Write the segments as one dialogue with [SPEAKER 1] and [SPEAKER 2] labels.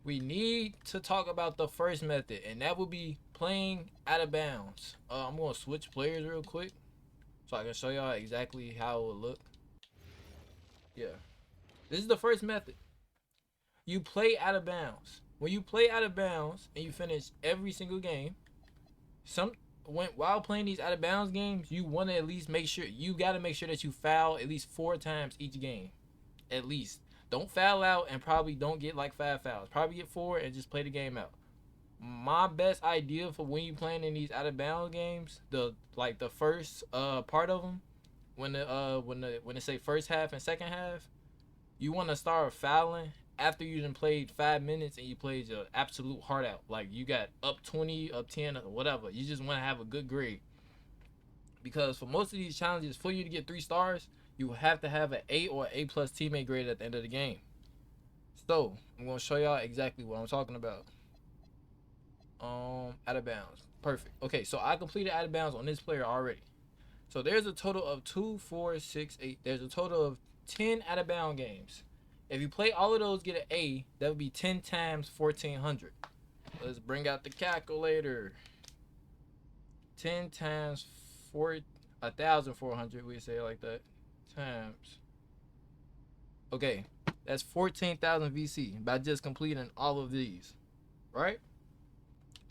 [SPEAKER 1] we need to talk about the first method, and that would be playing out of bounds. I'm gonna switch players real quick so I can show y'all exactly how it would look. Yeah, this is the first method. You play out of bounds. When you play out of bounds and you finish every single game, some when while playing these out of bounds games, you want to at least make sure you got to make sure that you foul at least 4 times each game. At least. Don't foul out and probably don't get like 5 fouls. Probably get 4 and just play the game out. My best idea for when you playing in these out of bounds games, the first part of them, when they say first half and second half, you want to start fouling after you done played 5 minutes and you played your absolute heart out. Like you got up 20, up 10, or whatever. You just want to have a good grade. Because for most of these challenges, for you to get 3 stars, you have to have an A or A plus teammate grade at the end of the game. So I'm gonna show y'all exactly what I'm talking about. Out of bounds. Perfect. Okay, so I completed out of bounds on this player already. So there's a total of 2, 4, 6, 8. There's a total of 10 out of bound games. If you play all of those, get an A, that would be 10 times 1400. Let's bring out the calculator. 10 times 1400, we say it like that, times. Okay, that's 14,000 VC by just completing all of these, right?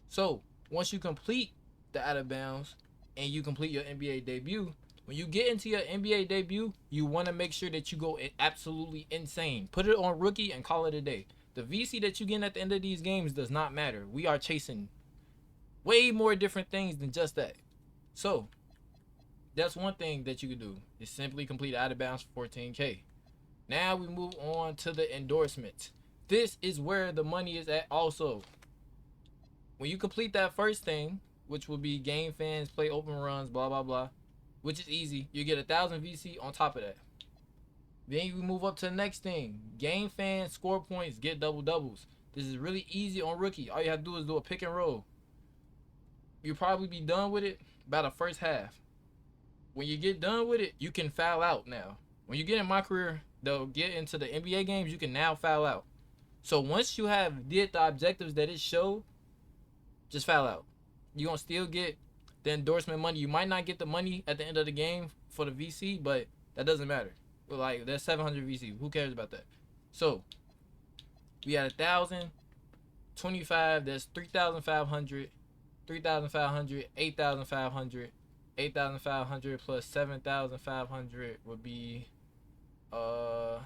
[SPEAKER 1] So once you complete the out of bounds and you complete your NBA debut, when you get into your NBA debut, you want to make sure that you go absolutely insane. Put it on rookie and call it a day. The VC that you get at the end of these games does not matter. We are chasing way more different things than just that. So that's one thing that you can do is simply complete out of bounds for 14K. Now we move on to the endorsements. This is where the money is at also. When you complete that first thing, which will be game fans, play open runs, blah blah blah, which is easy, you get 1,000 VC on top of that. Then you move up to the next thing. Game fans, score points, get double doubles. This is really easy on rookie. All you have to do is do a pick and roll. You'll probably be done with it by the first half. When you get done with it, you can foul out now. When you get in my career, they'll get into the NBA games, you can now foul out. So once you have did the objectives that it showed, just foul out. You're gonna still get the endorsement money. You might not get the money at the end of the game for the VC, but that doesn't matter. Like that's 700 VC. Who cares about that? So we had 1,025. That's 3,500. 3,500. 8,500. 8,500 plus 7,500 would be uh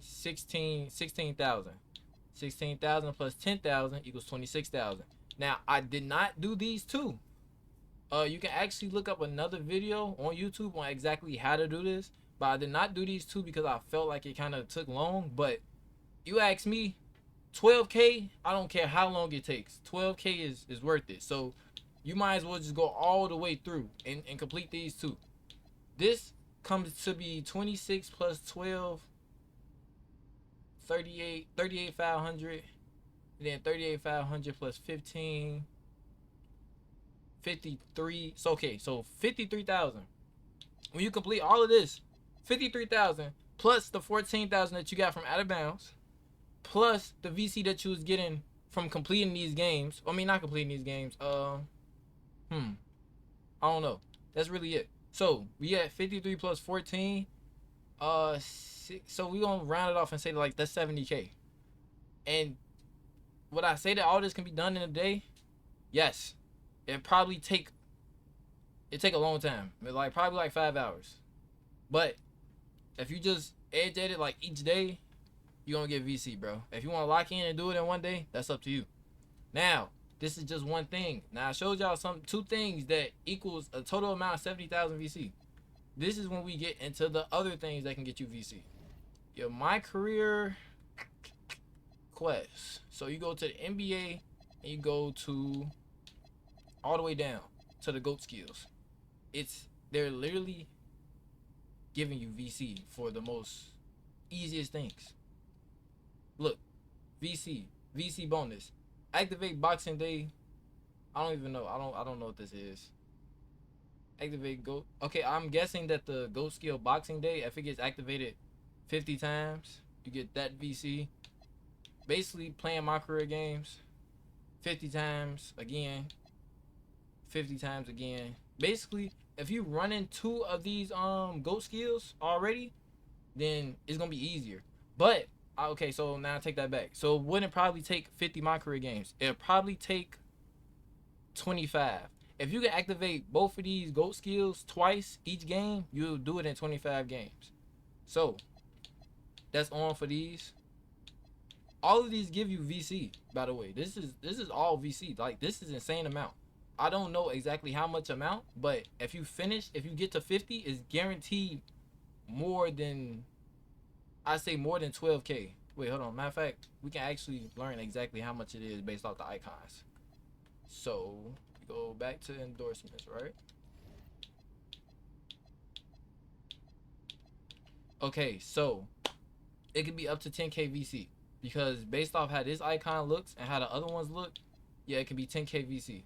[SPEAKER 1] 16,000. 16,000 plus 10,000 equals 26,000. Now I did not do these two. You can actually look up another video on YouTube on exactly how to do this, but I did not do these two because I felt like it kind of took long. But you ask me, 12K, I don't care how long it takes. 12K is worth it. So you might as well just go all the way through and complete these two. This comes to be 26 plus 12, 38, 38,500. Then 38,500 plus 15, 53. So okay, so 53,000. When you complete all of this, 53,000 plus the 14,000 that you got from out of bounds, plus the VC that you was getting from completing these games. I mean, not completing these games. I don't know. That's really it. So we at 53 plus 14. So we gonna round it off and say like that's 70K. And would I say that all this can be done in a day? Yes. It probably take a long time. Like probably like 5 hours. But if you just edge at it like each day, you're gonna get VC, bro. If you wanna lock in and do it in one day, that's up to you. Now, this is just one thing. Now I showed y'all two things that equals a total amount of 70,000 VC. This is when we get into the other things that can get you VC. Your my career quest. So you go to the NBA and you go to all the way down to the GOAT skills. They're literally giving you VC for the most easiest things. Look, VC bonus. Activate Boxing Day. I don't even know. I don't know what this is. Activate GOAT. Okay, I'm guessing that the GOAT skill Boxing Day, if it gets activated 50 times, you get that VC. basically playing my career games 50 times again, 50 times again. Basically, if you running 2 of these goat skills already, then it's gonna be easier. But okay, so now I take that back. So it wouldn't probably take 50 my career games. It'll probably take 25. If you can activate both of these goat skills twice each game, you'll do it in 25 games. So that's on for these. All of these give you VC, by the way. This is all VC. Like, this is insane amount. I don't know exactly how much amount, but if you get to 50, it's guaranteed more than, I say more than 12K. Wait, hold on. Matter of fact, we can actually learn exactly how much it is based off the icons. So we go back to endorsements, right? Okay, so it could be up to 10K VC because based off how this icon looks and how the other ones look, yeah, it could be 10K VC.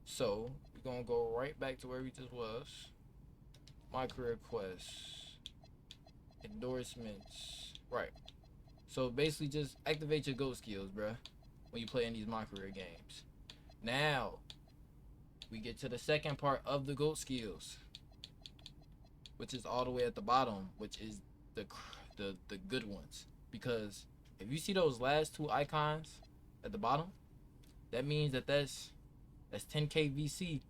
[SPEAKER 1] So we're gonna go right back to where we just was. My career quests, endorsements, right? So basically, just activate your GOAT skills, bruh, when you play in these my career games. Now we get to the second part of the GOAT skills, which is all the way at the bottom, which is the good ones. Because if you see those last 2 icons at the bottom, that means that's 10K VC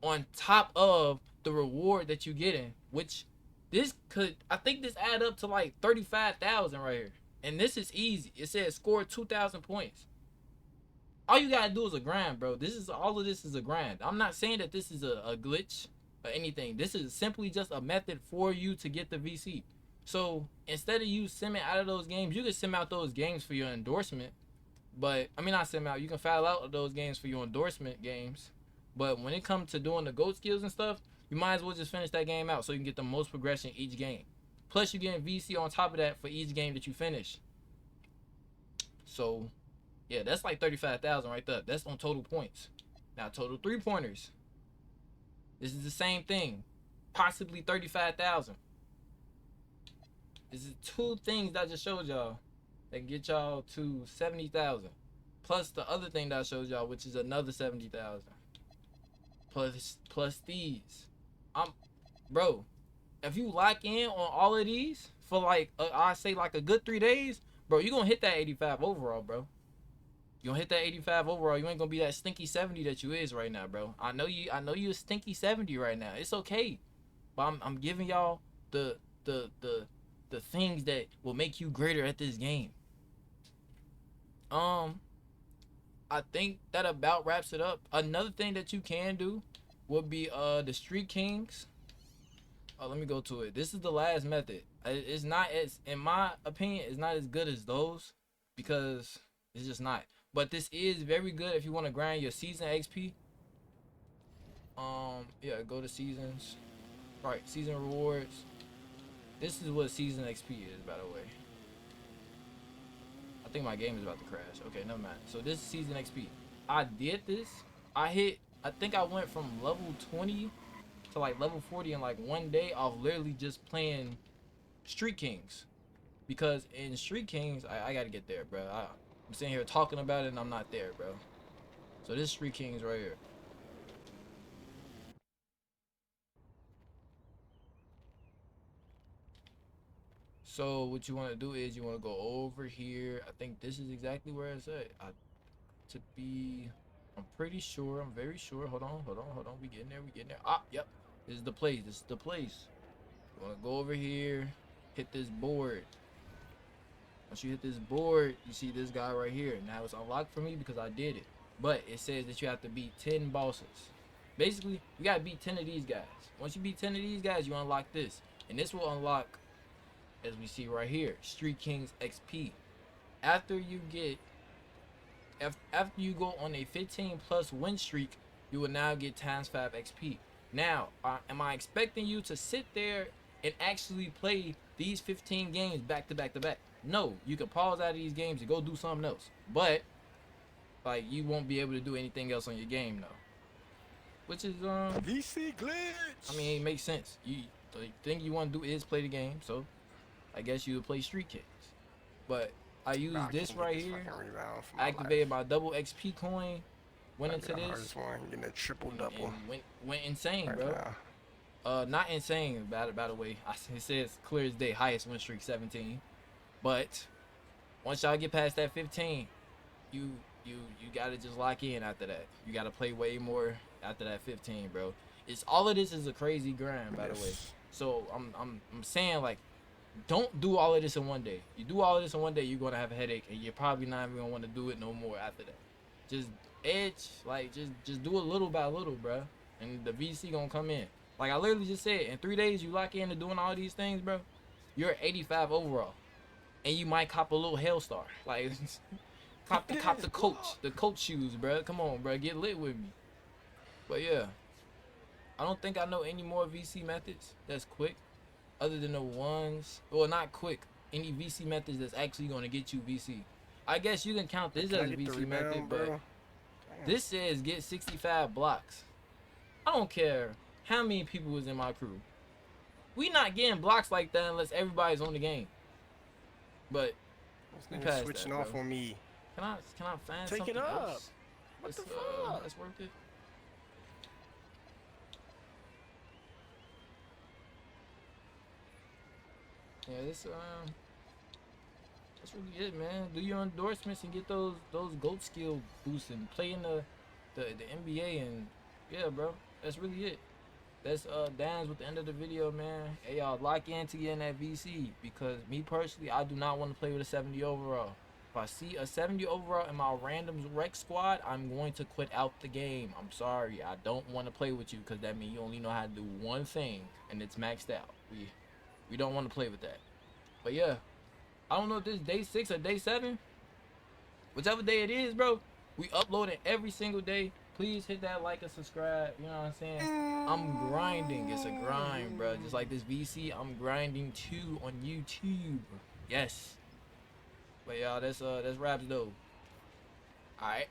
[SPEAKER 1] on top of the reward that you getting, which I think this add up to like 35,000 right here. And this is easy. It says score 2,000 points. All you gotta do is a grind, bro. All of this is a grind. I'm not saying that this is a glitch or anything. This is simply just a method for you to get the VC. So instead of you simming out of those games, you can sim out those games for your endorsement. But I mean, not sim out. You can foul out of those games for your endorsement games. But when it comes to doing the GOAT skills and stuff, you might as well just finish that game out so you can get the most progression each game. Plus, you're getting VC on top of that for each game that you finish. So, yeah, that's like 35,000 right there. That's on total points. Now, total 3-pointers. This is the same thing. Possibly 35,000. This is 2 things that I just showed y'all that can get y'all to 70,000. Plus the other thing that I showed y'all, which is another 70,000. Plus these. Bro, if you lock in on all of these for like I say like a good 3 days, bro, you gonna hit that 85 overall, bro. You gonna hit that 85 overall. You ain't gonna be that stinky 70 that you is right now, bro. I know you a stinky 70 right now. It's okay, but I'm giving y'all the things that will make you greater at this game. I think that about wraps it up. Another thing that you can do would be the Street Kings. Let me go to it. This is the last method. It's not as, in my opinion, it's not as good as those because it's just not. But this is very good if you want to grind your season XP. Yeah, go to seasons. Right, season rewards. This is what season XP is, by the way. I think my game is about to crash. Okay, never mind. So this is season XP. I did this. I think I went from level 20 to like level 40 in like one day off literally just playing Street Kings. Because in Street Kings, I gotta get there, bro. I'm sitting here talking about it and I'm not there, bro. So this is Street Kings right here. So what you want to do is you want to go over here. I think this is exactly where it's at. I'm pretty sure. I'm very sure. Hold on. We getting there. Ah, yep. This is the place. You want to go over here, hit this board. Once you hit this board, you see this guy right here. Now it's unlocked for me because I did it. But it says that you have to beat 10 bosses. Basically, you got to beat 10 of these guys. Once you beat 10 of these guys, you unlock this. And this will unlock, as we see right here, Street Kings XP. After you go on a 15+ win streak, you will now get ×5 XP. Now, am I expecting you to sit there and actually play these 15 games back to back to back? No, you can pause out of these games and go do something else. But like, you won't be able to do anything else on your game though. Which is
[SPEAKER 2] VC glitch.
[SPEAKER 1] I mean, it makes sense. The thing you want to do is play the game, so I guess you would play Street Kings. But I
[SPEAKER 2] Nah,
[SPEAKER 1] used
[SPEAKER 2] I
[SPEAKER 1] this
[SPEAKER 2] can't get
[SPEAKER 1] right
[SPEAKER 2] this
[SPEAKER 1] here,
[SPEAKER 2] fucking rebound for my
[SPEAKER 1] activated
[SPEAKER 2] life.
[SPEAKER 1] my double XP coin, went
[SPEAKER 2] Might be
[SPEAKER 1] into
[SPEAKER 2] the
[SPEAKER 1] this,
[SPEAKER 2] hardest one. Getting a triple
[SPEAKER 1] and
[SPEAKER 2] double
[SPEAKER 1] went insane,
[SPEAKER 2] right
[SPEAKER 1] bro.
[SPEAKER 2] now.
[SPEAKER 1] Not insane, by the way. It says clear as day, highest win streak 17. But once y'all get past that 15, you you gotta just lock in after that. You gotta play way more after that 15, bro. It's all of this is a crazy grind, by the way.
[SPEAKER 2] Yes.
[SPEAKER 1] So I'm saying, like, don't do all of this in one day. You do all of this in one day, you're gonna have a headache, and you're probably not even gonna want to do it no more after that. Just edge, like, just do it little by little, bro, and the VC gonna come in. Like I literally just said, in 3 days you lock into doing all these things, bro. You're 85 overall, and you might cop a little Hellstar, like cop
[SPEAKER 2] Yes, block.
[SPEAKER 1] the coach shoes, bro. Come on, bro, get lit with me. But yeah, I don't think I know any more VC methods that's quick, other than the ones, well, not quick. Any VC methods that's actually gonna get you VC. I guess you can count
[SPEAKER 2] Hey,
[SPEAKER 1] this
[SPEAKER 2] can I
[SPEAKER 1] as a
[SPEAKER 2] get the
[SPEAKER 1] VC method,
[SPEAKER 2] rebound,
[SPEAKER 1] but
[SPEAKER 2] bro? Damn.
[SPEAKER 1] this says get 65 blocks. I don't care how many people was in my crew. We not getting blocks like that unless everybody's on the game. But we
[SPEAKER 2] This nigga
[SPEAKER 1] passed
[SPEAKER 2] switching
[SPEAKER 1] that, bro.
[SPEAKER 2] off on me.
[SPEAKER 1] Can I find
[SPEAKER 2] Take
[SPEAKER 1] something
[SPEAKER 2] it up.
[SPEAKER 1] else?
[SPEAKER 2] What the fuck?
[SPEAKER 1] That's worth it. Yeah, that's really it, man. Do your endorsements and get those GOAT skill boosts and play in the NBA, and yeah, bro. That's really it. That's Dan's with the end of the video, man. Hey y'all, lock in to get in that VC, because me personally, I do not want to play with a 70 overall. If I see a 70 overall in my randoms rec squad, I'm going to quit out the game. I'm sorry, I don't want to play with you, because that means you only know how to do one thing, and it's maxed out. We don't want to play with that. But yeah, I don't know if this is day 6 or day 7. Whichever day it is, bro, we uploading every single day. Please hit that like and subscribe. You know what I'm saying? I'm grinding. It's a grind, bro. Just like this VC, I'm grinding too on YouTube. Yes. But y'all, that's raps though. All right.